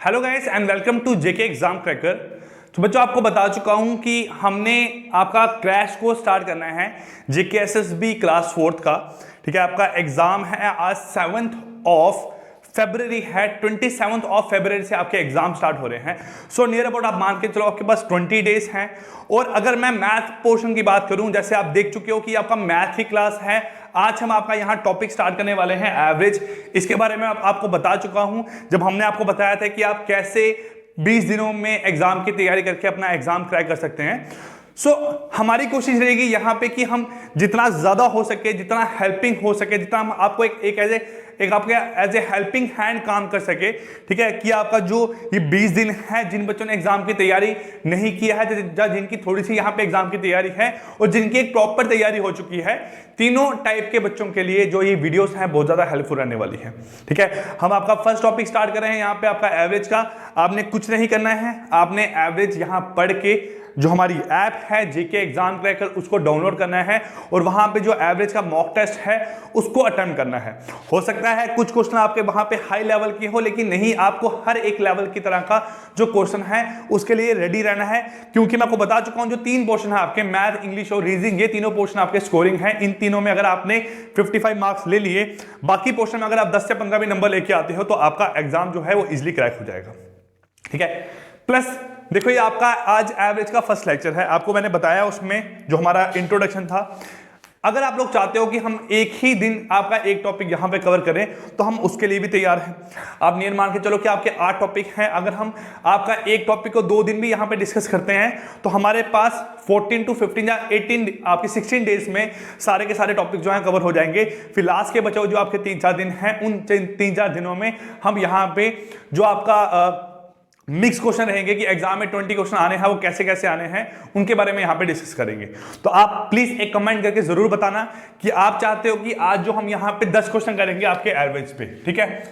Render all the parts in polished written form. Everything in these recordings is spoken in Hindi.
Hello guys and welcome to JK exam cracker. तो बच्चों आपको बता चुका हूं कि हमने आपका क्रैश कोर्स स्टार्ट करना है जेके एसएसबी क्लास 4th का। ठीक है, आपका एग्जाम है आज 7th ऑफ फरवरी है, 27th ऑफ फरवरी से आपके एग्जाम स्टार्ट हो रहे हैं। सो नियर अबाउट आप मान के चलो आपके पास 20 डेज हैं। और अगर मैं मैथ पोर्शन की बात करूं, जैसे आप देख चुके हो कि आपका मैथ की क्लास है, आज हम आपका यहां टॉपिक स्टार्ट करने वाले हैं एवरेज। इसके बारे में आपको बता चुका हूं जब हमने आपको बताया था कि आप कैसे 20 दिनों में एग्जाम की तैयारी करके अपना एग्जाम क्रैक कर सकते हैं। सो हमारी कोशिश रहेगी यहाँ पे कि हम जितना ज्यादा हो सके, जितना हेल्पिंग हो सके, जितना हम आपको एक आपके एज ए हेल्पिंग हैंड काम कर सके। ठीक है, कि आपका जो ये 20 दिन है, जिन बच्चों ने एग्जाम की तैयारी नहीं किया है, जिनकी थोड़ी सी यहाँ पे एग्जाम की तैयारी है और जिनकी एक प्रॉपर तैयारी हो चुकी है, तीनों टाइप के बच्चों के लिए जो ये वीडियोस हैं बहुत ज्यादा हेल्पफुल रहने वाली है। ठीक है, हम आपका फर्स्ट टॉपिक स्टार्ट कर रहे हैं यहाँ पे आपका एवरेज का। आपने कुछ नहीं करना है, आपने एवरेज यहाँ पढ़ के जो हमारी ऐप है जेके एग्जाम क्रैकर उसको डाउनलोड करना है और वहां पे जो एवरेज का मॉक टेस्ट है उसको अटेम्प्ट करना है। हो सकता है कुछ क्वेश्चन आपके वहां पे हाई लेवल के हो, लेकिन नहीं, आपको हर एक लेवल की तरह का जो क्वेश्चन है उसके लिए रेडी रहना है। क्योंकि मैं आपको बता चुका हूं जो 3 पोर्शन है आपके, मैथ, इंग्लिश और रीजनिंग, ये तीनों पोर्शन आपके स्कोरिंग है। इन तीनों में अगर आपने 55 मार्क्स ले लिए, बाकी पोर्शन में अगर आप 10 से 15 भी नंबर लेके आते हो तो आपका एग्जाम जो है वो इजिली क्रैक हो जाएगा। ठीक है, प्लस देखो ये आपका आज एवरेज का फर्स्ट लेक्चर है। आपको मैंने बताया उसमें जो हमारा इंट्रोडक्शन था। अगर आप लोग चाहते हो कि हम एक ही दिन आपका एक टॉपिक यहां पे कवर करें तो हम उसके लिए भी तैयार हैं। आप नियर मान के चलो कि आपके 8 टॉपिक हैं, अगर हम आपका एक टॉपिक को 2 दिन भी यहां पे डिस्कस करते हैं तो हमारे पास 14 to 15 या 18 आपके 16 डेज में सारे के सारे टॉपिक जो हैं कवर हो जाएंगे। फिर लास्ट के बचे जो आपके 3-4 दिन हैं, उन 3-4 दिनों में हम यहाँ पे जो आपका मिक्स क्वेश्चन रहेंगे कि एग्जाम में 20 क्वेश्चन आने हैं, वो कैसे कैसे आने हैं उनके बारे में यहां पे डिस्कस करेंगे। तो आप प्लीज एक कमेंट करके जरूर बताना कि आप चाहते हो कि आज जो हम यहां पे 10 क्वेश्चन करेंगे आपके एवरेज पे। ठीक है,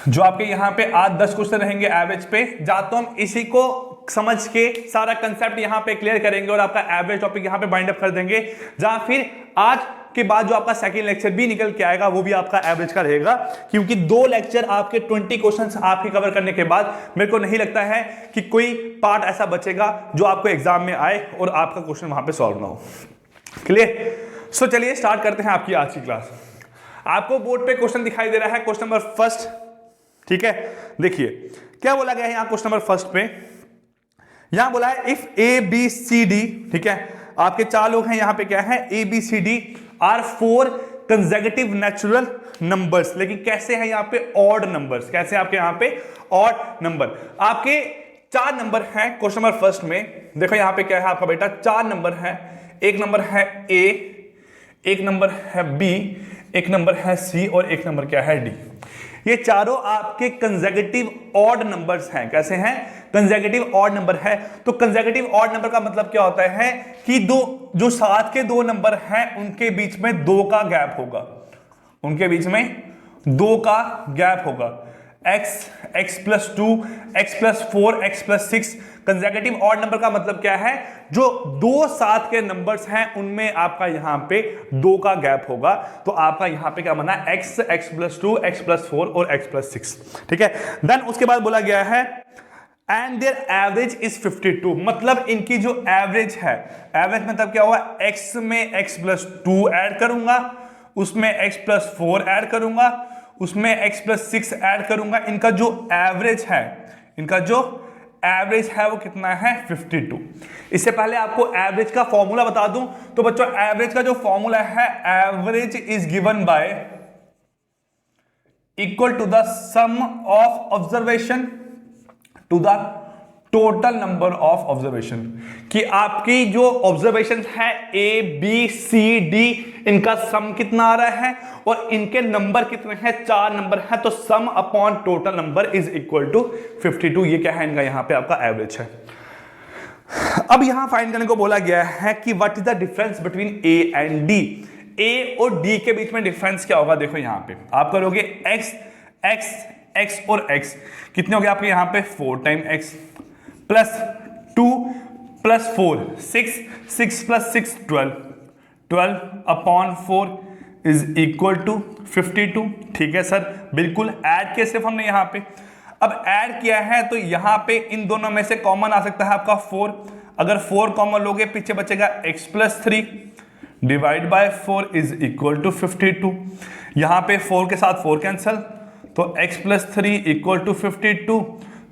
जो आपके यहां पे आज 10 क्वेश्चन रहेंगे एवरेज पे, जा तो हम इसी को समझ के सारा कंसेप्ट यहां पे क्लियर करेंगे और आपका एवरेज टॉपिक यहां पे बाइंड अप कर देंगे। जहां फिर आज के बाद जो आपका सेकंड लेक्चर भी निकल के आएगा वो भी आपका एवरेज का रहेगा। क्योंकि 2 लेक्चर आपके 20 क्वेश्चंस आपके कवर करने के बाद मेरे को नहीं लगता है कि कोई पार्ट ऐसा बचेगा जो आपको एग्जाम में आए और आपका क्वेश्चन वहां पे सॉल्व ना हो। क्लियर? सो चलिए स्टार्ट करते हैं आपकी आज की क्लास। आपको बोर्ड पे क्वेश्चन दिखाई दे रहा है, क्वेश्चन नंबर फर्स्ट। ठीक है, देखिए क्या बोला गया है यहां क्वेश्चन नंबर फर्स्ट पे। यहां बोला है if A B C D, ठीक है, आपके 4 लोग हैं, यहां पे क्या है, A B C D are 4 consecutive natural numbers. लेकिन कैसे है यहां पे ऑड नंबर्स, कैसे आपके यहां पे ऑड नंबर। आपके 4 नंबर हैं क्वेश्चन नंबर फर्स्ट में। देखो यहां पे क्या है आपका बेटा, 4 नंबर है। एक नंबर है ए, एक नंबर है बी, एक नंबर है सी और एक नंबर क्या है डी। ये चारों आपके कंसेक्यूटिव ऑड नंबर्स हैं। कैसे हैं? कंसेक्यूटिव ऑड नंबर है। तो कंसेक्यूटिव ऑड नंबर का मतलब क्या होता है कि जो साथ के 2 नंबर हैं उनके बीच में 2 का गैप होगा, उनके बीच में 2 का गैप होगा। x plus 2, x plus 4, x plus 6। Consecutive odd number का मतलब क्या है, जो 2 साथ के नंबर्स हैं उनमें आपका यहां पे 2 का गैप होगा। तो आपका यहां पे क्या बना, x प्लस 2, x प्लस 4 और x प्लस 6। ठीक है, देन उसके बाद बोला गया है एंड देयर एवरेज इज 52। मतलब इनकी जो एवरेज है, एवरेज मतलब क्या हुआ, x में x प्लस 2 ऐड करूंगा, उसमें x प्लस 4 ऐड करूंगा, उसमें x प्लस 6 ऐड करूंगा। इनका जो एवरेज है, इनका जो एवरेज है वो कितना है, 52। इससे पहले आपको एवरेज का फॉर्मूला बता दूं तो बच्चों एवरेज का जो फॉर्मूला है, average is given by equal to the sum of observation to the total number of observation. कि आपकी जो ऑब्जर्वेशन है ए बी सी डी, इनका सम कितना आ रहा है और इनके नंबर कितने हैं, 4 नंबर है। तो sum upon total number is equal to 52। ये क्या है, इनका यहां पे आपका एवरेज है। अब यहां फाइंड करने को बोला गया है कि what is the difference between A and D. A और डी के बीच में डिफरेंस क्या होगा। देखो यहां पे आप करोगे x x x और x, कितने हो गए आपके यहां पे, 4 time x plus 2 plus 4 6, 6 plus 6 12, 12 upon 4 is equal to 52। ठीक है सर, बिल्कुल ऐड किया सिर्फ हमने यहां पे। अब ऐड किया है तो यहां पे इन दोनों में से कॉमन आ सकता है आपका 4, अगर 4 कॉमन लोगे पीछे बचेगा x + 3 divide by 4 is equal to 52। यहां पे 4 के साथ 4 कैंसल, तो x + 3 इक्वल टू 52,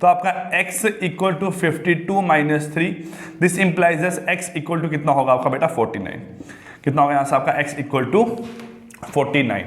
तो आपका x equal to 52 minus 3, this implies x equal to कितना होगा आपका बेटा 49। कितना होगा यहां से आपका x इक्वल टू 49।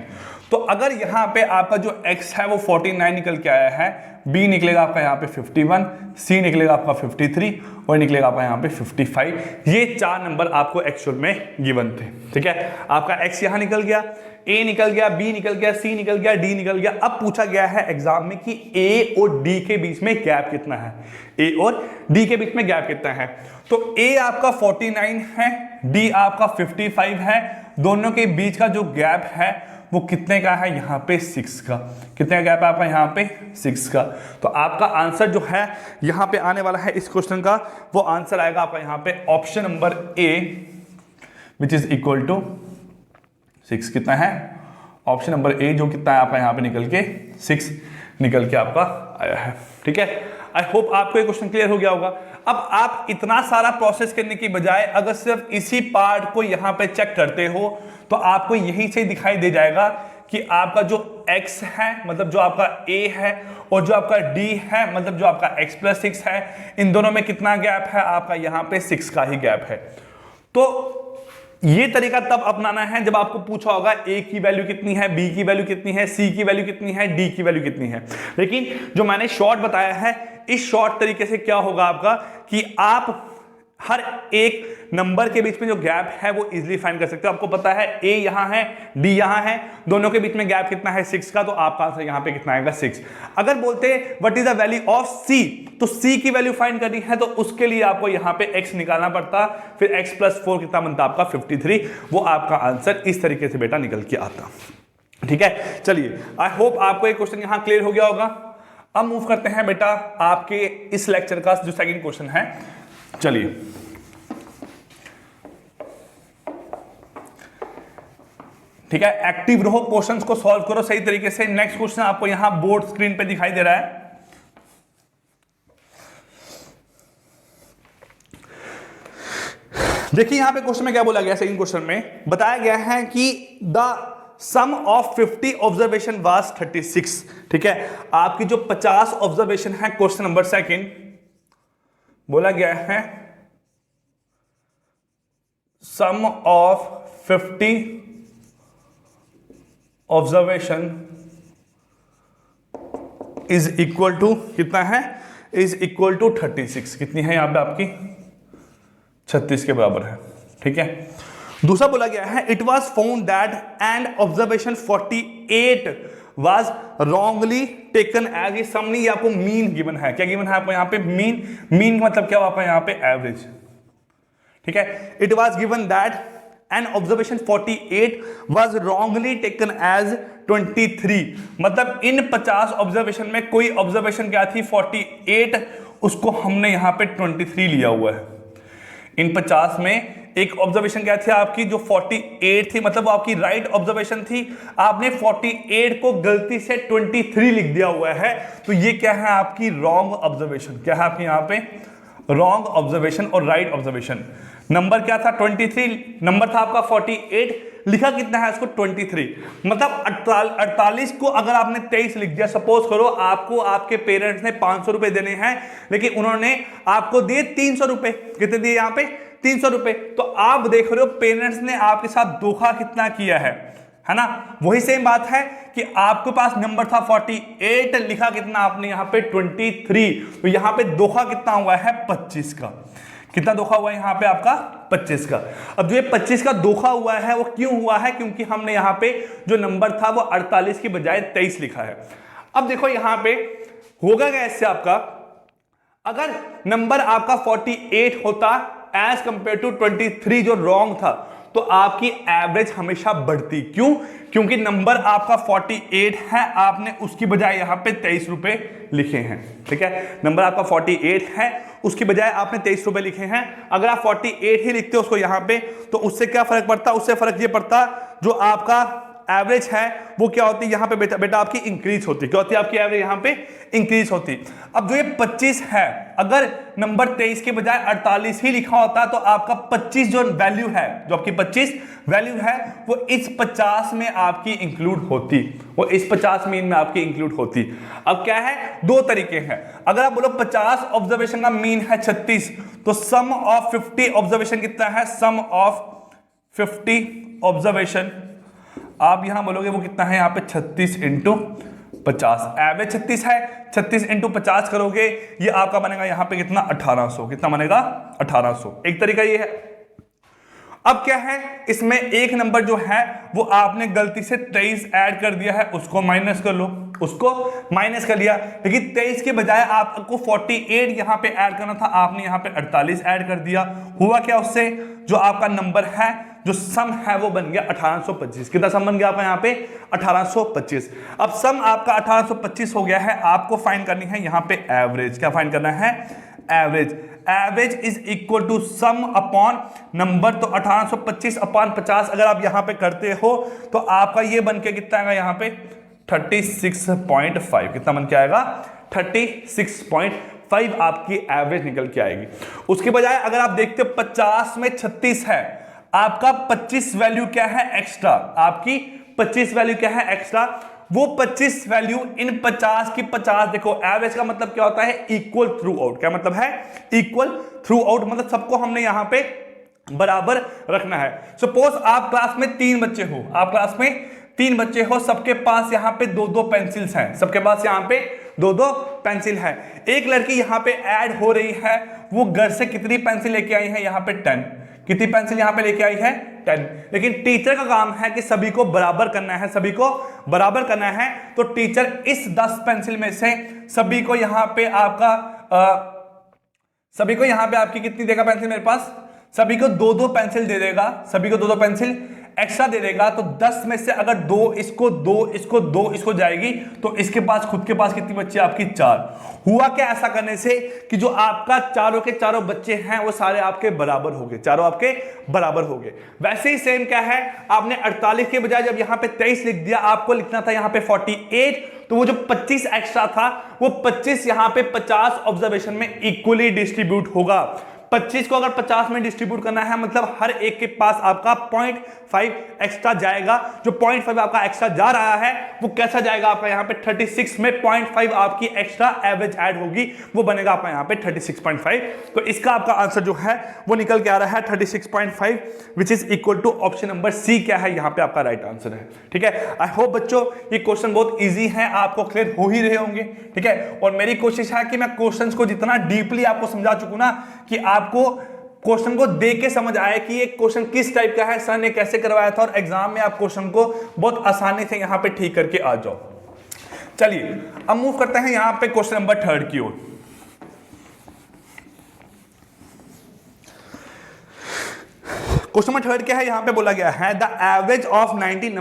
तो अगर यहां पे आपका जो x है वो 49 निकल के आया है, b निकलेगा आपका यहां पे 51, c निकलेगा आपका 53 और निकलेगा आपका यहां पे 55। ये 4 नंबर आपको एक्चुअल में गिवन थे। ठीक है, आपका x यहां निकल गया, a निकल गया, b निकल गया, c निकल गया, d निकल गया। अब पूछा गया है एग्जाम में कि a और d के बीच में गैप कितना है, a और d के बीच में गैप कितना है। तो a आपका 49 है, d आपका 55 है, दोनों के बीच का जो गैप है वो कितने का है, यहाँ पे 6 का। कितने का गैप है आपका यहाँ पे 6 का। तो आपका आंसर जो है यहाँ पे आने वाला है इस क्वेश्चन का, वो आंसर आएगा आपका यहाँ पे option number A which is equal to 6। कितना है ऑप्शन नंबर ए, जो कितना है आपका यहाँ पे निकल के 6 निकल के आपका आया है। ठीक है, आई होप आपको ये क्वेश्चन क्लियर हो गया होगा। अब आप इतना सारा प्रोसेस करने की बजाय अगर सिर्फ इसी पार्ट को यहाँ पे चेक करते हो तो आपको यहीं से दिखाई दे जाएगा कि आपका जो x है मतलब जो आपका a है और जो आपका d है मतलब जो आपका x + 6 है, इन दोनों में कितना गैप है आपका यहाँ पे 6 का ही गैप है। तो ये तरीका तब अपनाना है जब आपको पूछा होगा a की वैल्यू कितनी है, b की वैल्यू कितनी है, c की वैल्यू कितनी है, d की वैल्यू कितनी है। लेकिन जो मैंने शॉर्ट बताया है, इस शॉर्ट तरीके से क्या होगा आपका कि आप हर एक नंबर के बीच में जो गैप है वो इजीली फाइंड कर सकते हो। आपको पता है a यहां है, d यहां है, दोनों के बीच में गैप कितना है 6 का, तो आपका आंसर यहां पे कितना आएगा 6। अगर बोलते what is the value of c, तो c की वैल्यू फाइंड करनी है तो उसके लिए आपको यहां पे x निकालना पड़ता, फिर x + 4 कितना बनता आपका 53, वो आपका आंसर इस तरीके से बेटा निकल के आता। ठीक है, चलिए आई होप आपको ये क्वेश्चन यहां क्लियर हो गया होगा। अब मूव करते हैं बेटा आपके इस लेक्चर का जो सेकंड क्वेश्चन है। चलिए ठीक है, एक्टिव रहो, क्वेश्चंस को सॉल्व करो सही तरीके से। नेक्स्ट क्वेश्चन आपको यहां बोर्ड स्क्रीन पे दिखाई दे रहा है। देखिए यहां पे क्वेश्चन में क्या बोला गया, सेकंड क्वेश्चन में बताया गया है कि the sum of 50 observation was 36। ठीक है, आपकी जो 50 ऑब्जर्वेशन है, क्वेश्चन नंबर सेकंड बोला गया है sum of 50 observation is equal to कितना है, इज इक्वल टू 36। कितनी है यहां पे आपकी 36 के बराबर है। ठीक है, दूसरा बोला गया है it was found that and observation 48 was wrongly taken as a sum. नहीं, आपको मीन गिवन है। क्या गिवन है आपको यहाँ पे मीन, मीन मतलब क्या आपका यहाँ पे एवरेज। ठीक है, it was given that and observation 48 was wrongly taken as 23। मतलब इन 50 ऑब्जर्वेशन में कोई ऑब्जर्वेशन क्या थी 48, उसको हमने यहाँ पे 23 लिया हुआ है। इन 50 में एक ऑब्जर्वेशन क्या थी आपकी जो 48 थी, मतलब वो आपकी राइट ऑब्जर्वेशन थी, आपने 48 को गलती से 23 लिख दिया हुआ है, तो ये क्या है आपकी रॉन्ग ऑब्जर्वेशन। क्या है आपकी यहाँ पे रॉन्ग ऑब्जर्वेशन और राइट ऑब्जर्वेशन। नंबर क्या था 23, नंबर था आपका 48, लिखा कितना है इसको 23। मतलब 48 को अगर आपने 23 लिख दिया, सपोज करो आपको आपके पेरेंट्स ने 500 रुपए देने हैं लेकिन उन्होंने आपको दिए 300 रुपए। कितने दिए यहाँ पे 300 रुपए। तो आप देख रहे हो पेरेंट्स ने आपके साथ धोखा कितना किया है ना। वही सेम बात है कि आपके पास नंबर था 48, लिखा कितना आपने यहाँ पे 23, तो यहाँ पे धोखा कितना हुआ है 25 का। कितना धोखा हुआ है यहाँ पे आपका 25 का। अब जो ये 25 का धोखा हुआ है वो क्यों हुआ है, क्योंकि हमने यहाँ पे जो नंबर था वो 48 की बजाय 23 लिखा है। अब देखो यहाँ पे होगा क्या इससे आपका, अगर नंबर आपका 48 होता एज कंपेयर टू 23 जो रॉन्ग था, तो आपकी एवरेज हमेशा बढ़ती। क्यों? क्योंकि नंबर आपका 48 है, आपने उसकी बजाय यहां पे 23 रुपए लिखे हैं। ठीक है, नंबर आपका 48 है, उसकी बजाय आपने 23 रुपए लिखे हैं। अगर आप 48 ही लिखते हो उसको यहां पे, तो उससे क्या फर्क पड़ता? उससे फर्क ये पड़ता जो आपका एवरेज है वो क्या होती है यहाँ पे बेटा आपकी इंक्रीज होती है। क्या होती है आपकी एवरेज यहाँ पे इंक्रीज होती। अब जो ये 25 है, अगर नंबर 23 के बजाय 48 ही लिखा होता तो आपका 25 जो वैल्यू है, जो आपकी 25 वैल्यू है वो इस 50 में आपकी इंक्लूड होती, वो इस 50 मीन में आपकी इंक्लूड होती। अब क्या है, दो तरीके हैं। अगर आप बोलो 50 ऑब्जर्वेशन का मीन है 36, तो सम ऑफ 50 ऑब्जर्वेशन कितना है, सम ऑफ 50 ऑब्जर्वेशन आप यहां बोलोगे वो कितना है यहाँ पे 36 इंटू 50। एवरेज 36 है, 36 इंटू 50 करोगे ये आपका बनेगा यहाँ पे कितना 1800। कितना बनेगा 1800। एक तरीका ये है। अब क्या है, इसमें एक नंबर जो है वो आपने गलती से 23 ऐड कर दिया है, उसको माइनस कर लो, उसको माइनस कर लिया। लेकिन 23 के बजाय आपको 48 यहां पे ऐड करना था, आपने यहां पे 48 ऐड कर दिया। हुआ क्या, उससे जो आपका नंबर है, जो सम है वो बन गया 1825। कितना सम बन गया आपका यहाँ पे 1825। अब सम आपका 1825 हो गया है, आपको फाइंड करनी है यहाँ पे एवरेज। क्या फाइंड करना है, average. Average is equal to sum upon number, तो 1825 अपॉन 50 अगर आप यहां पे करते हो तो आपका ये बन के कितना आएगा यहाँ पे 36.5। कितना बन के आएगा 36.5 आपकी एवरेज निकल के आएगी। उसके बजाय अगर आप देखते हो 50 में 36 है, आपका 25 वैल्यू क्या है एक्स्ट्रा, आपकी 25 वैल्यू क्या है एक्स्ट्रा, वो 25 वैल्यू इन 50 की 50। देखो एवरेज का मतलब क्या होता है, इक्वल थ्रू आउट। क्या मतलब है, इक्वल थ्रू आउट, मतलब सबको हमने यहां पे बराबर रखना है। सपोज आप क्लास में 3 बच्चे हो, आप क्लास में 3 बच्चे हो, सबके पास यहां पे 2-2 पेंसिल्स हैं, सबके पास यहां पे 2-2 पेंसिल है। एक लड़की यहां पे ऐड हो रही है, वो घर से कितनी पेंसिल लेके आई है यहाँ पे 10। कितनी पेंसिल यहां पे लेके आई है 10। लेकिन टीचर का काम है कि सभी को बराबर करना है, सभी को बराबर करना है। तो टीचर इस 10 पेंसिल में से सभी को यहां पे आपका सभी को यहां पे आपकी कितनी देगा पेंसिल, मेरे पास सभी को 2-2 पेंसिल दे देगा, सभी को 2-2 पेंसिल एक्स्ट्रा दे देगा। तो 10 में से अगर 2 इसको 2 इसको 2 इसको जाएगी, तो इसके पास खुद के पास कितनी बच्ची आपकी 4। हुआ क्या ऐसा करने से कि जो आपका चारों के चारों बच्चे हैं वो सारे आपके बराबर हो गए, चारों आपके बराबर हो गए। वैसे ही सेम क्या है, आपने 48 के बजाय जब यहां पे 23 लिख दिया, आपको लिखना था यहां पे 48, तो वो जो 25 एक्स्ट्रा था वो 25 यहां पे 50 ऑब्जर्वेशन में इक्वली डिस्ट्रीब्यूट होगा। 25 को अगर 50 में डिस्ट्रीब्यूट करना है, मतलब हर एक के पास आपका 0.5 एक्स्ट्रा जाएगा। जो 0.5 आपका एक्स्ट्रा जा रहा है वो कैसा जाएगा आपका यहाँ पे 36 में 0.5 आपकी एक्स्ट्रा एवरेज ऐड होगी, वो बनेगा आपका यहाँ पे 36.5। तो इसका आपका आंसर जो है वो निकल के आ रहा है 36.5, which is equal to option number C. क्या है यहाँ पे आपका राइट आंसर है। ठीक है, आई होप बच्चों ये क्वेश्चन बहुत ईजी है, आपको क्लियर हो ही रहे होंगे। ठीक है, और मेरी कोशिश है कि मैं क्वेश्चन को जितना डीपली आपको समझा चुकूं ना, कि आपको क्वेश्चन को देख के समझ आए कि ये क्वेश्चन किस टाइप का है, सर ने कैसे करवाया था, और एग्जाम में आप क्वेश्चन को बहुत आसानी से यहां पे ठीक करके आ जाओ। चलिए अब मूव करते हैं यहां पे क्वेश्चन नंबर 3 की ओर। क्वेश्चन नंबर 3 क्या है, यहां पे बोला गया है the average of 9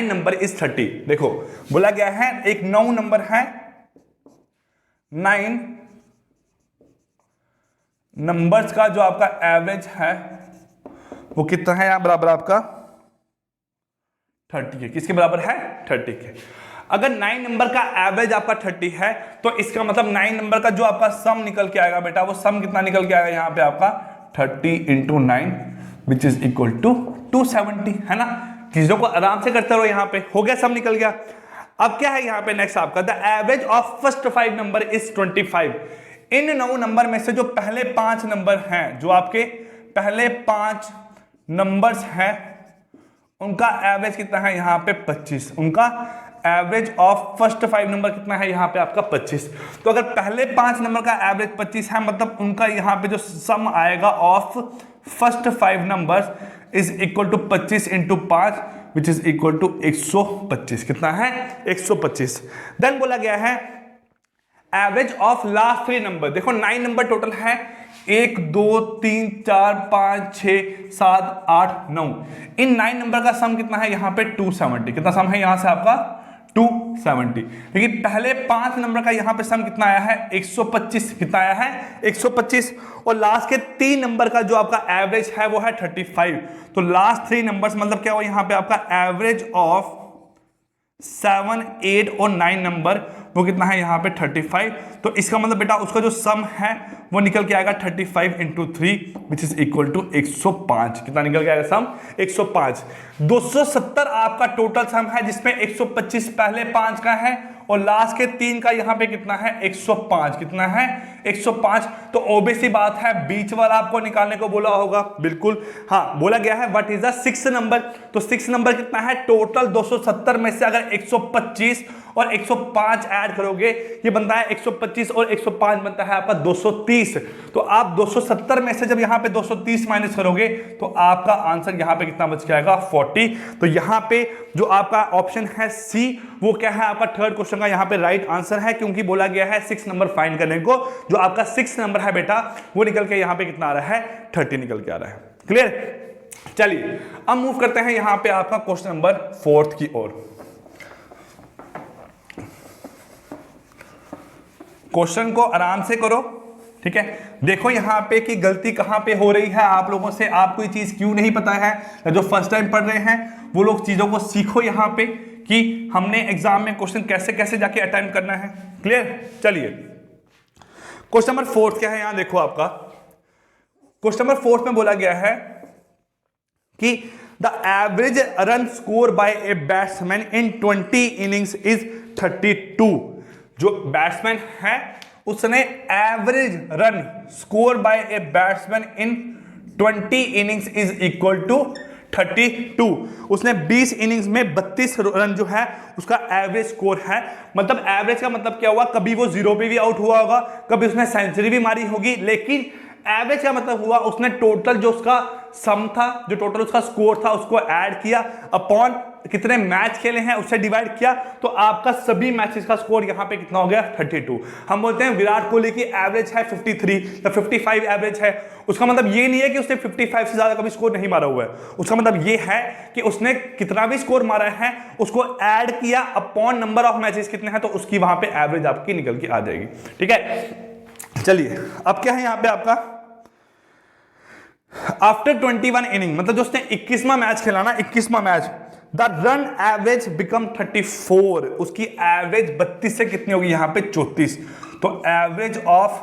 number is 30। देखो बोला गया है एक 9 नंबर है, 9 नंबर्स का जो आपका एवरेज है वो कितना है, यहां बराबर आपका 30 के। किसके बराबर है 30 के। अगर 9 नंबर का एवरेज आपका 30 है, तो इसका मतलब 9 नंबर का जो आपका सम निकल के आएगा बेटा, वो सम कितना निकल के आएगा यहाँ पे आपका 30 into 9 which is equal to 270, है ना। चीजों को आराम से करते रहो, यहाँ पे हो गया, सम निकल गया। अब क्या है यहाँ पे नेक्स्ट आपका the average of first 5 number is 25। In 9 number में से जो पहले 5 नंबर हैं, जो आपके पहले 5 नंबर्स हैं, उनका एवरेज कितना है यहाँ पे 25। उनका एवरेज ऑफ फर्स्ट 5 नंबर कितना है यहाँ पे आपका 25। तो अगर पहले 5 नंबर का एवरेज 25 है, मतलब उनका यहाँ पे जो सम आएगा of first 5 numbers is equal to 25 into 5 which is equal to 125। कितना है 125। देन बोला गया है एवरेज ऑफ लास्ट 3 नंबर। देखो 9 नंबर टोटल है, 1 2 3 4 5 6 7 8 9। इन 9 नंबर का सम कितना है यहाँ पे 270। कितना सम है यहाँ से आपका 270। लेकिन पहले 5 नंबर का यहां पे सम कितना आया है 125, कितना आया है 125, और लास्ट के 3 नंबर का जो आपका एवरेज है वो है 35। तो लास्ट 3 नंबर्स मतलब क्या हुआ यहां पे आपका एवरेज ऑफ 7, 8 और 9 नंबर वो कितना है यहाँ पे 35। तो इसका मतलब बेटा उसका जो सम है वो निकल के आएगा 35 into 3 which is equal to 105। कितना निकल के आएगा सम 105। 270 आपका टोटल सम है जिसमें 125 पहले 5 का है और लास्ट के 3 का यहाँ पे कितना है 105। कितना है 105। तो ओबीसी बात है बीच वाला आपको निकालने को बोला होगा, बिल्कुल हाँ बोला गया है व्हाट इज द 6 नंबर। तो 6 नंबर कितना है टोटल 270 में से अगर 125 और 105 ऐड करोगे ये बनता है 125 और 105 बनता है आपका 230। तो आप 270 में से जब यहां पे 230 माइनस करोगे तो आपका आंसर यहां पे कितना बच जाएगा 40। तो यहां पे जो आपका ऑप्शन है सी वो क्या है आपका थर्ड क्वेश्चन का यहां पे राइट आंसर है, क्योंकि बोला गया है 6 नंबर फाइंड करने को। जो आपका 6 नंबर है बेटा वो निकल के यहां पे कितना आ रहा है 30 निकल के आ रहा है। क्लियर। चलिए अब मूव करते हैं यहां पे आपका क्वेश्चन नंबर 4 की ओर। क्वेश्चन को आराम से करो, ठीक है। देखो यहां पे कि गलती कहां पे हो रही है आप लोगों से, आपको ये चीज क्यों नहीं पता है। जो फर्स्ट टाइम पढ़ रहे हैं वो लोग चीजों को सीखो यहां पे कि हमने एग्जाम में क्वेश्चन कैसे कैसे जाके अटेम्प्ट करना है। क्लियर। चलिए क्वेश्चन नंबर 4 क्या है यहां देखो आपका क्वेश्चन नंबर 4 में बोला गया है कि the average run score by a batsman in 20 innings is 32। जो बैट्समैन है उसने average run score by a batsman in 20 innings is equal to 32। उसने 20 इनिंग्स में 32 रन जो है उसका एवरेज स्कोर है। मतलब एवरेज का मतलब क्या हुआ, कभी वो 0 पे भी आउट हुआ होगा, कभी उसने सेंचुरी भी मारी होगी, लेकिन एवरेज का मतलब हुआ उसने टोटल जो उसका सम था, जो टोटल उसका स्कोर था उसको ऐड किया अपॉन कितने मैच खेले हैं उससे डिवाइड किया, तो आपका सभी मैचेस का स्कोर यहां पे कितना हो गया 32। हम बोलते हैं विराट कोहली की एवरेज है 53 या 55 एवरेज है, उसका मतलब ये नहीं है कि उसने 55 से ज्यादा कभी स्कोर नहीं मारा हुआ है। उसका मतलब ये है कि उसने कितना भी स्कोर मारा है उसको ऐड किया अपॉन नंबर ऑफ मैचेस कितने हैं, तो उसकी वहां पे एवरेज आपकी निकल के आ जाएगी। ठीक है। चलिए अब क्या है यहां पे आपका आफ्टर 21 इनिंग, मतलब जो उसने 21वां मैच खेला ना, 21वां match, the run average become 34। उसकी एवरेज 32 से कितनी होगी यहां पे 34। तो average of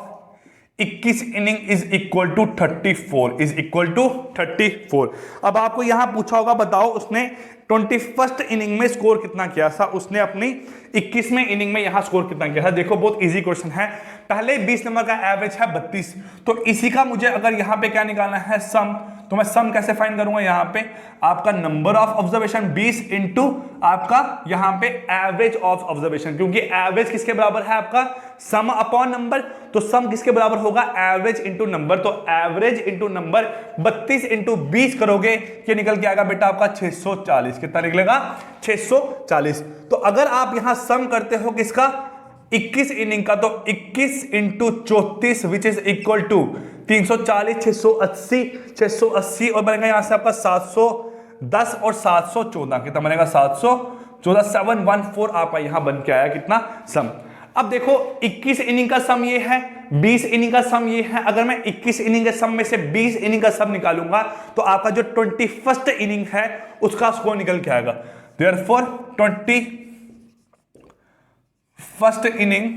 21 inning is equal to 34, is equal to 34। अब आपको यहां पूछा होगा बताओ उसने 21st इनिंग में स्कोर कितना किया था, उसने अपनी 21वें इनिंग में यहां स्कोर कितना किया था। देखो बहुत इजी क्वेश्चन है। पहले 20 नंबर का एवरेज है 32, तो इसी का मुझे अगर यहां पे क्या निकालना है सम, तो मैं सम कैसे फाइंड करूंगा, यहां पे आपका नंबर ऑफ ऑब्जर्वेशन 20 इंटू आपका यहां पे एवरेज ऑफ ऑब्जर्वेशन, क्योंकि एवरेज किसके बराबर है आपका सम अपॉन नंबर, तो सम किसके बराबर होगा एवरेज इंटू नंबर। तो एवरेज इंटू नंबर 32 इंटू 20 करोगे ये निकल के आएगा बेटा आपका 640। कितना निकलेगा 640। तो अगर आप यहां सम करते हो किसका 21 इनिंग का, तो 21 into 34 which is equal to 340, 680 और बनेगा यहां से आपका 710 और 714। कितना बनेगा 714, 714 आपका यहां बन के आया कितना सम। अब देखो 21 इनिंग का सम ये है, 20 इनिंग का सम ये है। अगर मैं 21 इनिंग के सम में से 20 इनिंग का सम निकालूंगा तो आपका जो 21st इनिंग है उसका स्कोर निकल के आएगा। देयरफॉर 21st इनिंग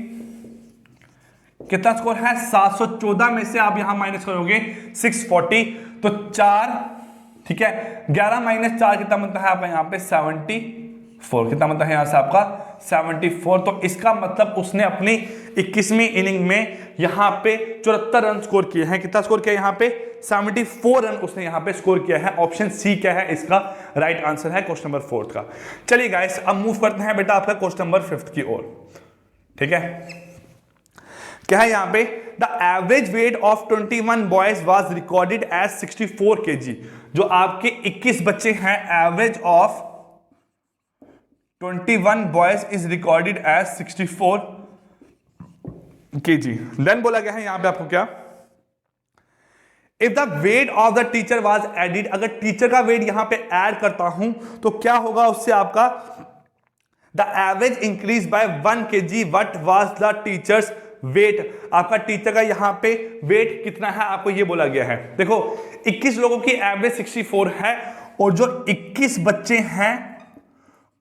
कितना स्कोर है 714 में से आप यहां माइनस करोगे 640, तो 4, ठीक है 11 माइनस 4 कितना बनता है आपका यहां पे 74। कितना बनता है यहां से आपका 74। तो इसका मतलब उसने अपनी 21वीं इनिंग में यहां पे 74 रन स्कोर किए हैं। कितना स्कोर किया यहां पे 74 रन उसने यहां पे स्कोर किया है। ऑप्शन सी क्या है इसका राइट आंसर है क्वेश्चन नंबर 4 का। चलिए गाइस अब मूव करते हैं बेटा आपका क्वेश्चन नंबर 5 की ओर। ठीक है, क्या है यहां पे the average weight of 21 boys was recorded as 64 kg। जो आपके 21 बच्चे हैं average of 21 boys is recorded as 64 kg। Then बोला गया है यहां पे आपको क्या, if the weight of the teacher was added, अगर टीचर का वेट यहां पे ऐड करता हूं तो क्या होगा उससे आपका the average increase by 1 kg, what was the teacher's weight. आपका टीचर का यहां पे वेट कितना है आपको ये बोला गया है। देखो 21 लोगों की एवरेज 64 है और जो 21 बच्चे हैं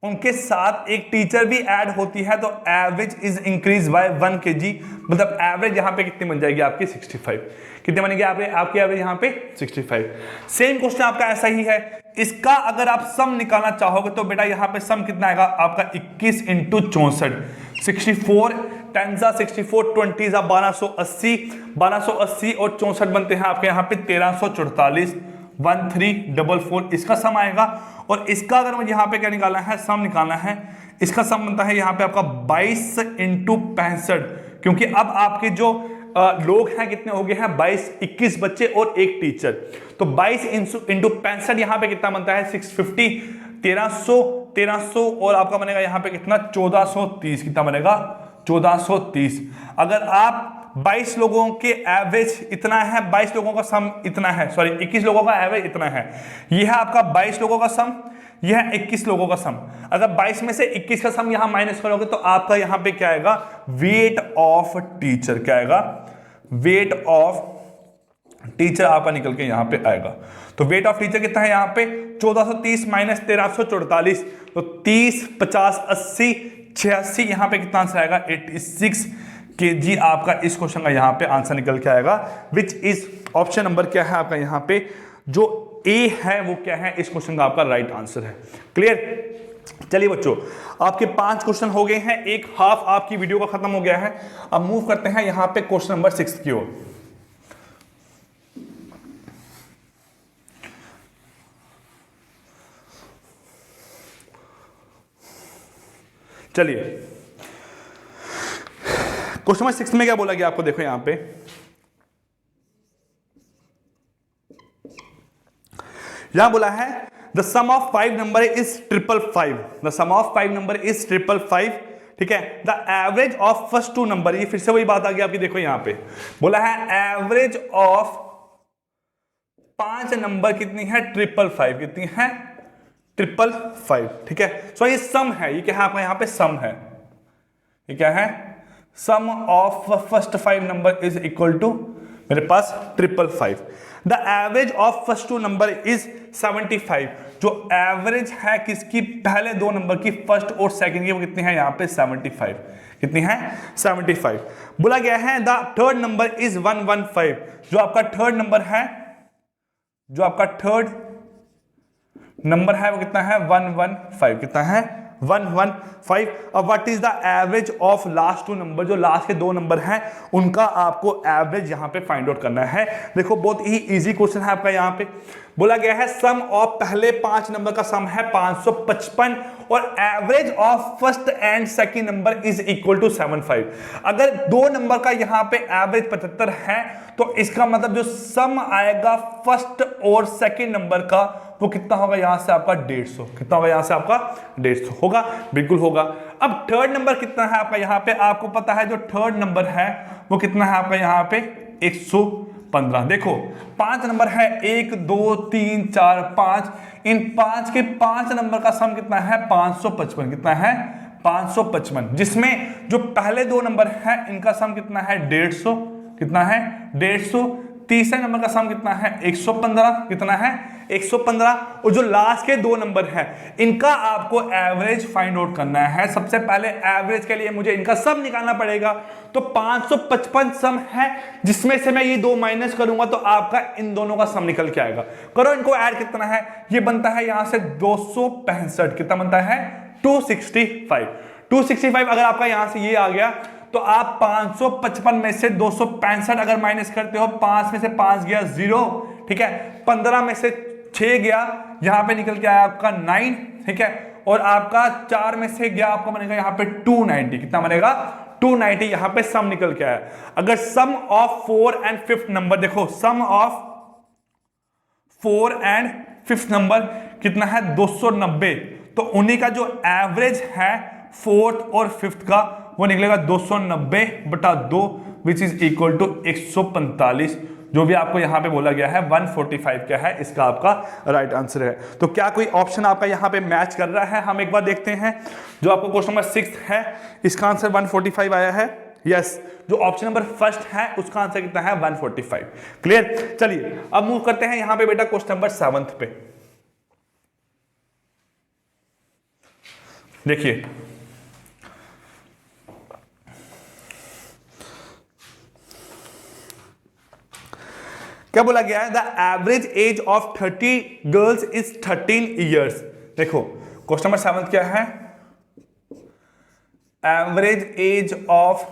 उनके साथ एक टीचर भी ऐड होती है तो average is increase by 1 kg, मतलब एवरेज यहां पे कितनी बन जाएगी आपकी 65। कितने बनेगी आपकी एवरेज यहां पे 65। सेम क्वेश्चन आपका ऐसा ही है। इसका अगर आप सम निकालना चाहोगे तो बेटा यहां पे सम कितना आएगा आपका 21 इंटू 64, 64 10 64 20 1280, 1280 और 64 बनते हैं आपके यहाँ पे 1344, 1344 इसका सम आएगा। और इसका अगर मुझे यहाँ पे क्या निकालना है, सम निकालना है, इसका सम बनता है यहाँ पे आपका 22 इंटू 65, क्योंकि अब आपके जो लोग हैं कितने हो गए हैं 22, 21 बच्चे और एक टीचर, तो 22 इंटू 65 यहाँ पे कितना बनता है 650, 1300 और आपका बनेगा यहाँ पे कितना 1430, कितना बनेगा 1430। अगर आप 22 लोगों के एवरेज इतना है, 22 लोगों का सम इतना है, सॉरी 21 लोगों का एवरेज इतना है, यह है आपका 22 लोगों का सम, यह है 21 लोगों का सम। अगर 22 में से 21 का सम यहां माइनस करोगे तो आपका यहां पे क्या आएगा, वेट ऑफ टीचर, क्या आएगा, वेट ऑफ टीचर आपका निकल के यहां पे आएगा। तो वेट ऑफ टीचर कितना है यहां पे 1430 माइनस 1344, तो 30 50 80 86, यहां पे कितना आंसर आएगा 86 kg आपका इस क्वेश्चन का यहां पे आंसर निकल के आएगा, विच इज ऑप्शन नंबर क्या है आपका यहां पे जो ए है वो क्या है इस क्वेश्चन का आपका राइट आंसर है। क्लियर। चलिए बच्चों आपके 5 क्वेश्चन हो गए हैं, एक हाफ आपकी वीडियो का खत्म हो गया है। अब मूव करते हैं यहां पे क्वेश्चन नंबर 6 की ओर। चलिए क्वेश्चन नंबर 6 में क्या बोला गया आपको, देखो यहां पे यहां बोला है the sum of 5 number is 555, the sum of 5 number is 555, ठीक है। The average of first 2 number, ये फिर से वही बात आ गई आपकी, देखो यहां पे बोला है एवरेज ऑफ 5 नंबर कितनी है 555, कितनी है 555, ठीक है। सो ये सम है, ये क्या है आपका यहां पे सम है, ये क्या है sum of first 5 number is equal to मेरे पास 555। The average of first 2 number is 75, जो एवरेज है किसकी पहले 2 नंबर की फर्स्ट और सेकंड की वो कितनी है यहाँ पे 75, कितनी है 75। बोला गया है द थर्ड नंबर इज 115, जो आपका थर्ड नंबर है, जो आपका थर्ड नंबर है वो कितना है 115, कितना है 115। अब what is the average of last 2 number, जो लास्ट के 2 नंबर हैं उनका आपको एवरेज यहां पे फाइंड आउट करना है। देखो बहुत ही इजी क्वेश्चन है आपका, यहां पे बोला गया है सम ऑफ पहले 5 नंबर का सम है 555 और average of first and second number is equal to 75। अगर 2 नंबर का यहां पे एवरेज 75 है तो इसका मतलब जो सम आएगा फर्स्ट और सेकंड नंबर का वो कितना होगा यहां से आपका 150, कितना होगा यहां से आपका 150 होगा, बिल्कुल होगा। अब थर्ड नंबर कितना है आपका यहां पे, आपको पता है जो थर्ड नंबर है वो कितना है आपका यहां पे 115। देखो 5 नंबर है 1 2 3 4 5, इन 5 के 5 नंबर का सम कितना है 555, कितना है 555, जिसमें जो पहले 2 नंबर है इनका सम कितना है 150, कितना है 150। तीसरे नंबर का सम कितना है 115, कितना है 115, और जो लास्ट के 2 नंबर है इनका आपको एवरेज फाइंड आउट करना है। सबसे पहले एवरेज के लिए मुझे इनका सम निकालना पड़ेगा, तो 555 सम है, जिसमें से मैं ये 2 माइनस करूंगा तो आपका इन दोनों का सम निकल के आएगा। करो इनको ऐड, कितना है ये बनता है यहां से 265, कितना बनता है 265, 265। अगर आपका यहां से ये आ गया तो आप 555 में से 265 अगर माइनस करते हो, 5 में से 5 गया 0, ठीक है, 15 में से 6 गया, यहां पे निकल के आया आपका 9, ठीक है, और आपका 4 में से गया आपका बनेगा यहां पे 290, कितना बनेगा 290, यहां पे सम निकल के आया। अगर सम ऑफ 4 एंड 5th नंबर, देखो सम ऑफ 4 एंड 5th नंबर कितना है 290, तो उन्हीं का जो एवरेज है 4th और 5th का वो निकलेगा 290/2 विच इज इक्वल टू 145, जो भी आपको यहाँ पे बोला गया है 145 क्या है इसका आपका राइट आंसर है। तो क्या कोई ऑप्शन आपका यहाँ पे मैच कर रहा है, हम एक बार देखते हैं। जो आपको क्वेश्चन नंबर 6 है इसका आंसर 145 आया है। यस, जो ऑप्शन नंबर फर्स्ट है उसका आंसर कितना है 145। क्लियर। चलिए अब मूव करते हैं यहाँ पे बेटा क्वेश्चन नंबर 7 पे। देखिए क्या बोला गया है, the average age of 30 girls is 13 years. देखो क्वेश्चन नंबर 7 क्या है, average age of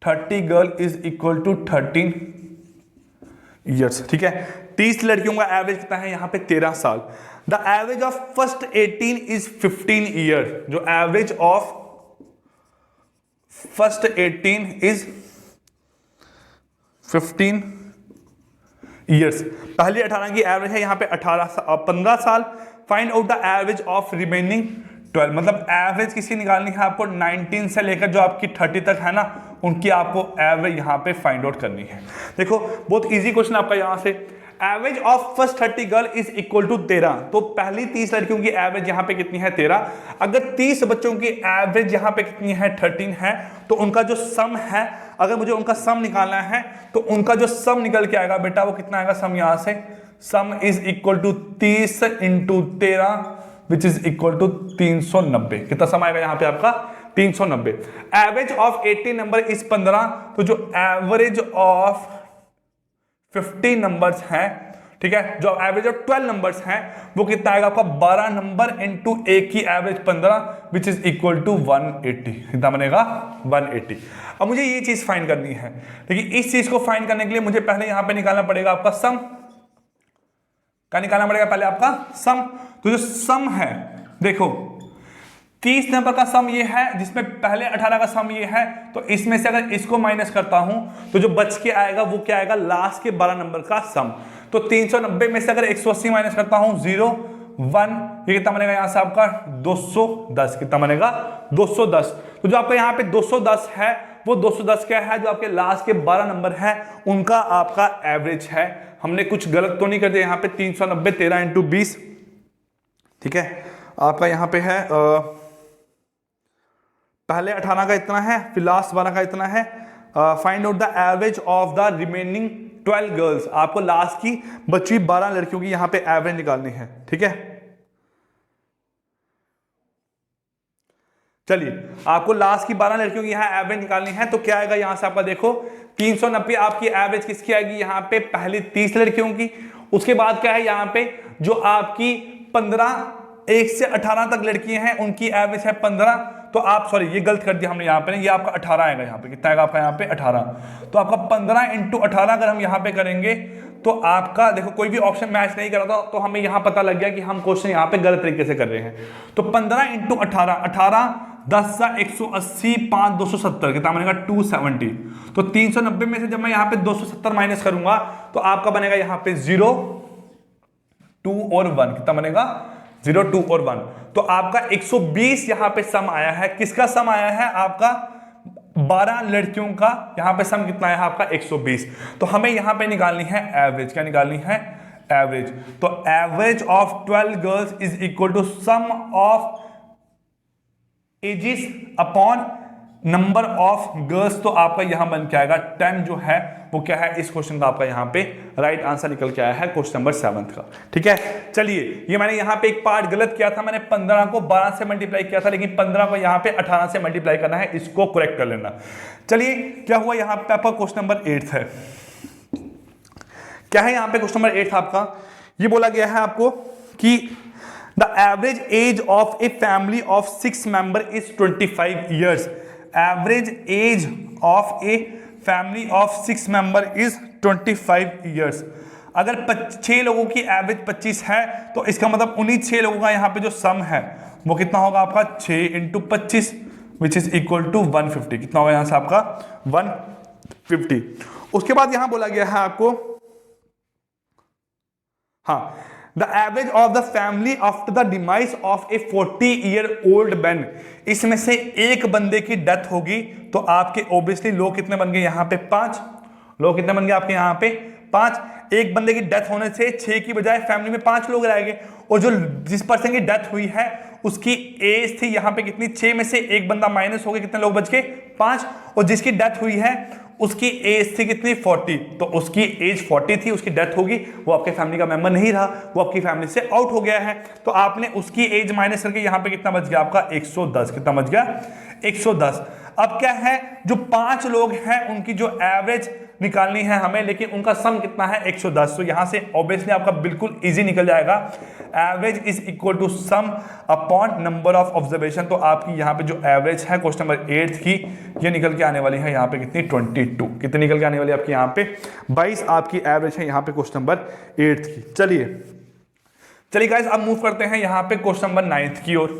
30 girl is equal to 13 years. ठीक है, 30 लड़कियों का एवरेज कितना है यहाँ पे 13 साल। The average of first 18 is 15 year. जो average of first 18 is 15 years. पहली 18 की एवरेज है यहाँ पे 15 साल। Find out the average of remaining 12। मतलब एवरेज किसी निकालनी है आपको 19 से लेकर जो आपकी 30 तक है ना, उनकी आपको एवरेज यहाँ पे फाइंड आउट करनी है। देखो बहुत इजी क्वेश्चन आपका यहाँ से, average of first 30 girl is equal to 13। तो पहली 30 लड़कियों की एवरेज यहाँ पे कितनी है 13। अगर 30 बच्चों की एवरेज यहाँ पे कितनी है 13 है, तो उनका जो सम है, अगर मुझे उनका सम निकालना है तो उनका जो सम निकल के आएगा बेटा वो कितना आएगा सम यहाँ से, sum is equal to 30 into 13 which is equal to 390। कितना सम आएगा यहाँ पे आपका 390। Average of 80 number is 15। तो जो एवरेज ऑफ 50 नंबर्स हैं, ठीक है, जो एवरेज ऑफ 12 नंबर्स हैं वो कितना आएगा आपका 12 नंबर इंटू एक की average 15 which is equal to 180। कितना बनेगा 180। अब मुझे ये चीज फाइंड करनी है, लेकिन इस चीज को फाइंड करने के लिए मुझे पहले यहां पे निकालना पड़ेगा आपका सम। क्या निकालना पड़ेगा पहले आपका सम। तो जो सम है देखो 30 नंबर का सम ये है, जिसमें पहले 18 का सम ये है, तो इसमें से अगर इसको माइनस करता हूं तो जो बच के आएगा वो क्या आएगा लास्ट के 12 नंबर का सम। तो 390 में से अगर 180 माइनस करता हूं 0 1, ये कितना बनेगा यहां से आपका 210। कितना बनेगा 210। तो जो आपका यहाँ पे 210 है वो 210 क्या है, जो आपके लास्ट के 12 नंबर है उनका आपका एवरेज है। हमने कुछ गलत तो नहीं कर दिया यहाँ पे। 390 13 इंटू 20, ठीक है, आपका यहाँ पे है पहले 18 का इतना है, फिर लास्ट 12 का इतना है। Find out the average of the remaining 12 girls. आपको लास्ट की बची 12 लड़कियों की यहाँ पे एवरेज निकालनी है। ठीक है, चलिए आपको लास्ट की 12 लड़कियों की यहाँ एवरेज निकालनी है। तो क्या आएगा यहाँ से आपका देखो 390 आपकी एवरेज किसकी आएगी यहाँ पे, पहली 30 लड़कियों की। उसके बाद क्या है यहाँ पे जो आपकी 15 1 से 18 तक लड़कियां हैं उनकी एवरेज है 15। तो आप सॉरी ये गलत कर दिया हमने यहाँ पे, ये आपका 18 आएगा यहाँ पे। कितना आएगा आपका यहाँ पे 18। तो आपका 15 इंटू 18 अगर हम यहाँ पे करेंगे तो आपका देखो कोई भी ऑप्शन मैच नहीं कर रहा था, तो हमें यहाँ पता लग गया कि हम क्वेश्चन यहाँ पे गलत तरीके से कर रहे हैं। तो 15 इंटू 18, 18 10 सा 180 5 270, कितना बनेगा 270। तो 390 में से जब मैं यहाँ पे 270 माइनस करूंगा तो आपका बनेगा यहाँ पे 0 2 और 1। कितना बनेगा 0 2 और 1। तो आपका 120 यहां पे सम आया है। किसका सम आया है आपका 12 लड़कियों का यहाँ पे सम कितना है आपका 120। तो हमें यहां पे निकालनी है एवरेज। क्या निकालनी है एवरेज। तो average of 12 girls is equal to sum of ages upon number of girls. तो आपका यहां बन के आएगा 10 जो है वो क्या है इस क्वेश्चन का आपका यहां पे राइट आंसर निकल के आया है क्वेश्चन नंबर 7 का। ठीक है, चलिए ये मैंने यहां पे एक पार्ट गलत किया था, मैंने 15 को 12 से मल्टीप्लाई किया था, लेकिन 15 को यहां पे 18 से मल्टीप्लाई करना है, इसको करेक्ट कर लेना। चलिए क्या हुआ यहां पे आपका क्वेश्चन नंबर 8 है। क्या है यहां पे क्वेश्चन नंबर 8 आपका, ये बोला गया है आपको कि the average age of a family of 6 member is 25 years. Average age of a family of 6 member is 25 years. अगर 6 लोगों की एवरेज 25 है तो इसका मतलब उन्हीं 6 लोगों का यहाँ पे जो सम है वो कितना होगा आपका 6 into 25 which is equal to 150। कितना होगा यहाँ से आपका 150। उसके बाद यहां बोला गया है आपको हाँ, the average of the family after the demise of A 40-year-old man. इसमें से एक बंदे की डेथ होगी तो आपके ऑब्वियसली लोग कितने बन गए यहां पे 5, लोग कितने बन गए आपके यहाँ पे 5। एक बंदे की डेथ होने से 6 की बजाय फैमिली में 5 लोग रहेंगे, और जो जिस पर्सन की डेथ हुई है उसकी एज थी यहाँ पे कितनी, 6 में से एक बंदा माइनस हो गया, कितने लोग बच गए 5, और जिसकी डेथ हुई है उसकी एज थी कितनी 40, तो उसकी एज 40 थी, उसकी डेथ होगी, वो आपके फैमिली का मेंबर नहीं रहा, वो आपकी फैमिली से आउट हो गया है, तो आपने उसकी एज माइनस करके यहाँ पे कितना बच गया आपका 110, कितना बच गया 110। अब क्या है, जो 5 लोग हैं उनकी जो एवरेज निकालनी है हमें, लेकिन उनका सम कितना है 110, तो यहां से ऑब्वियसली आपका बिल्कुल इजी निकल जाएगा, average is equal to sum upon number of observation. तो आपकी यहां पे जो एवरेज है क्वेश्चन नंबर 8 की, ये निकल के आने वाली है यहाँ पे कितनी 22, कितनी निकल के आने वाली है आपकी यहाँ पे 22 आपकी एवरेज है यहाँ पे क्वेश्चन नंबर 8 की। चलिए गाइस अब मूव करते हैं यहाँ पे क्वेश्चन नंबर 9 की ओर।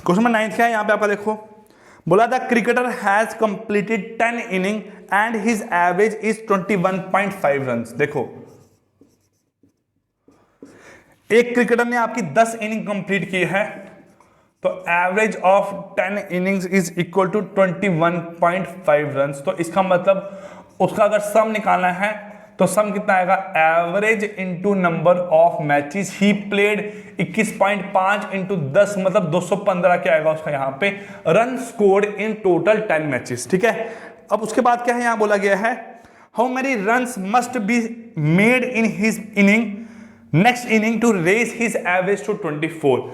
क्वेश्चन नंबर 9 क्या है यहाँ पे आपका देखो, बोला the cricketer has completed 10 inning and his average is 21.5 runs. देखो एक क्रिकेटर ने आपकी 10 इनिंग कंप्लीट की है, तो average of 10 innings is equal to 21.5 runs. तो इसका मतलब उसका अगर सम निकालना है तो सम कितना आएगा, average into number of matches he played, 21.5 into 10 मतलब 215 क्या आएगा उसका यहाँ पे run scored in total 10 matches. ठीक है, अब उसके बाद क्या है यहाँ बोला गया है, how many runs must be made in his inning next inning to raise his average to 24।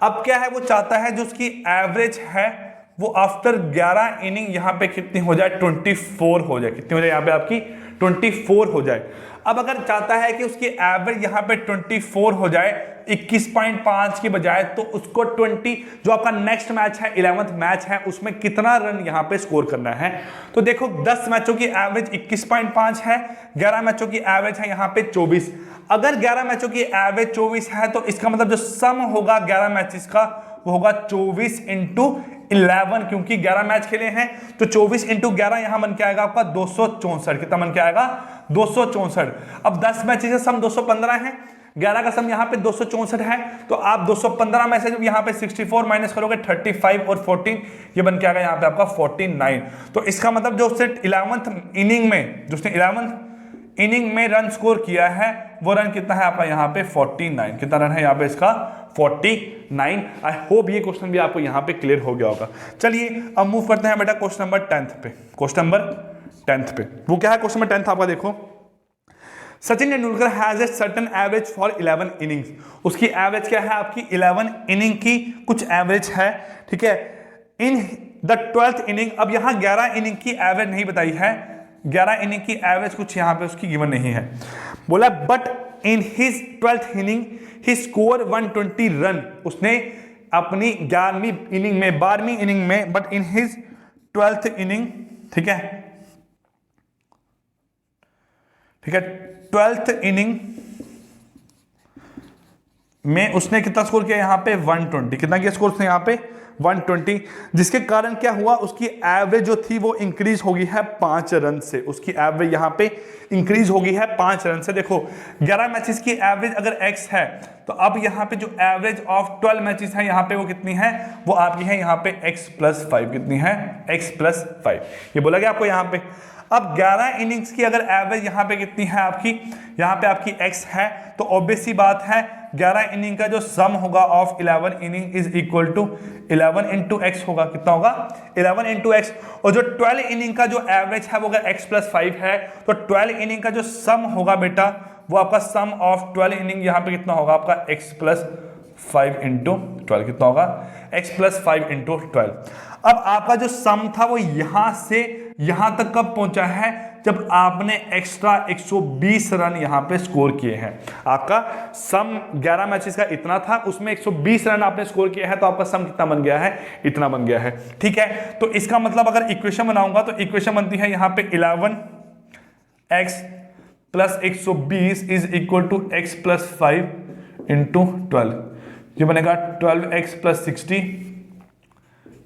अब क्या है, वो चाहता है जो उसकी एवरेज है वो आफ्टर 11 इनिंग यहाँ पे कितनी हो जाए 24 हो जाए, कितनी हो जाए यहाँ पे आपकी 24 हो जाए। अब अगर चाहता है कि उसकी एवरेज यहाँ पे 24 हो जाए 21.5 की बजाय, तो उसको 20 जो आपका नेक्स्ट मैच है 11th मैच है उसमें कितना रन यहाँ पे स्कोर करना है। तो देखो 10 मैचों की एवरेज 21.5 है, 11 मैचों की एवरेज है यहाँ पे 24। अगर 11 मैचों की एवरेज 24 है तो इसका मतलब जो सम होगा 11 मैचेस का वो होगा 24 इंटू 11, क्योंकि 11 मैच खेले हैं तो 24 इंटू 11 यहां बन के आएगा आपका 264। कितना बन के आएगा 264। अब 10 मैचेस का सम 215 है, 11 का सम यहाँ पे 264 है, तो आप 215 में से जब यहाँ पे 64 माइनस करोगे 35 और 14 ये बन के आएगा यहाँ पे आपका 49। तो इसका मतलब जो उसने 11th इनिंग में जो उसने 11th इनिंग में रन स्कोर किया है वो रन कितना है आपका यहाँ पे 49। कितना रन है यहाँ पे इसका 49। आई होप ये क्वेश्चन भी आपको यहाँ पे क्लियर हो गया होगा। चलिए अब मूव करते हैं बेटा क्वेश्चन नंबर 10 पे। क्वेश्चन नंबर 10 पे वो क्या है, क्वेश्चन नंबर 10 आपका देखो, Sachin Tendulkar has a certain average for 11 innings. उसकी एवरेज क्या है आपकी 11 इनिंग की कुछ एवरेज है, ठीक है, इन द 12th इनिंग। अब यहाँ 11 इनिंग की एवरेज नहीं बताई है, 11 इनिंग की एवरेज कुछ यहाँ पे उसकी गिवन नहीं है। बोला but in his 12th inning he score 120 run. उसने अपनी 11वीं इनिंग में 12वीं इनिंग में, but in his 12th inning, ठीक है, ठीक है, 12th इनिंग में उसने कितना स्कोर किया यहाँ पे 120। कितना किया स्कोर उसने यहाँ पे 120, जिसके कारण क्या हुआ उसकी एवरेज जो थी वो इंक्रीज हो गई है 5 रन से। उसकी एवरेज यहाँ पे इंक्रीज हो गई है 5 रन से। देखो 11 मैचेस की एवरेज अगर x है तो अब यहाँ पे जो एवरेज ऑफ 12 मैचेस है यहाँ पे वो कितनी है, वो आपकी है यहाँ पे x+5। कितनी है x+5, ये बोला गया आपको यहाँ पे। अब 11 इनिंग्स की अगर एवरेज यहाँ पे कितनी है आपकी, यहाँ पे आपकी x है, तो ऑब्वियस सी बात है 11 इनिंग का जो सम होगा of 11 inning is equal to 11 into x होगा। कितना होगा 11 इंटू एक्स। और जो 12 इनिंग का जो एवरेज है वो अगर x+5 है तो 12 इनिंग का जो सम होगा बेटा वो आपका सम ऑफ 12 इनिंग यहाँ पे कितना होगा आपका x+5 इंटू 12। कितना होगा x+5 इंटू 12। अब आपका जो सम था वो यहां से यहां तक कब पहुंचा है, जब आपने एक्स्ट्रा 120 रन यहां पे स्कोर किए हैं। आपका सम 11 मैचेस का इतना था, उसमें 120 रन आपने स्कोर किया है, तो आपका सम कितना बन गया है, इतना बन गया है। ठीक है, तो इसका मतलब अगर इक्वेशन बनाऊंगा तो इक्वेशन बनती है यहां पे 11x plus 120 is equal to x+5 into 12। ये बनेगा 12x plus 60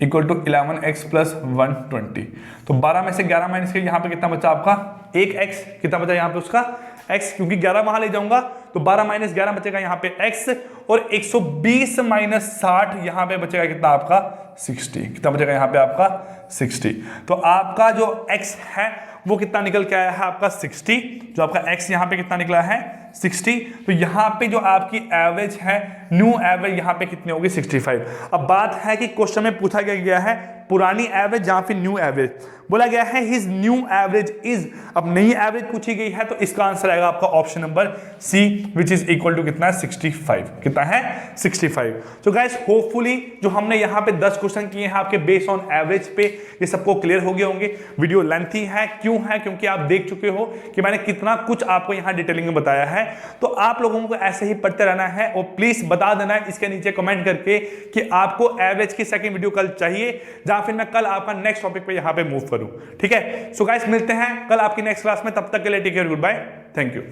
equal to 11x plus 120। तो 12 में से 11 माइनस के यहाँ पे कितना बचा आपका 1x। कितना बचा यहाँ पे उसका x, क्योंकि 11 वहां ले जाऊंगा तो 12 माइनस 11 बचेगा यहाँ पे x, और 120 माइनस 60 यहाँ पे बचेगा कितना आपका 60। कितना बचेगा यहाँ पे आपका 60। तो आपका जो x है वो कितना निकल के आया है आपका 60। जो आपका x यहाँ पे कितना निकला है 60। तो यहाँ पे जो आपकी एवरेज है, न्यू एवरेज यहाँ पे कितनी होगी 65। अब बात है कि क्वेश्चन में पूछा गया है पुरानी एवरेज या फिर न्यू एवरेज, बोला गया है हिज न्यू एवरेज इज। अब नई एवरेज पूछी गई है तो इसका आंसर आएगा आपका option number C, which is equal to कितना है 65। कितना है 65। तो गाइस होपफुली जो हमने यहाँ पे 10 क्वेश्चन किए हैं आपके बेस्ड ऑन एवरेज पे, ये सबको क्लियर हो गए होंगे। वीडियो लेंथी है, क्यों है? क्योंकि आप देख चुके हो कि मैंने कितना कुछ आपको यहाँ डिटेलिंग में बताया है। तो आप लोगों को ऐसे ही पढ़ते रहना है और प्लीज बता देना है इसके नीचे कमेंट करके कि आपको एवरेज की सेकंड वीडियो कल चाहिए, या फिर मैं कल आपका नेक्स्ट टॉपिक पे यहाँ पे मूव करूं। ठीक है, सो गाइस मिलते हैं कल आपकी नेक्स्ट क्लास में, तब तक के लिए take care, goodbye, thank you.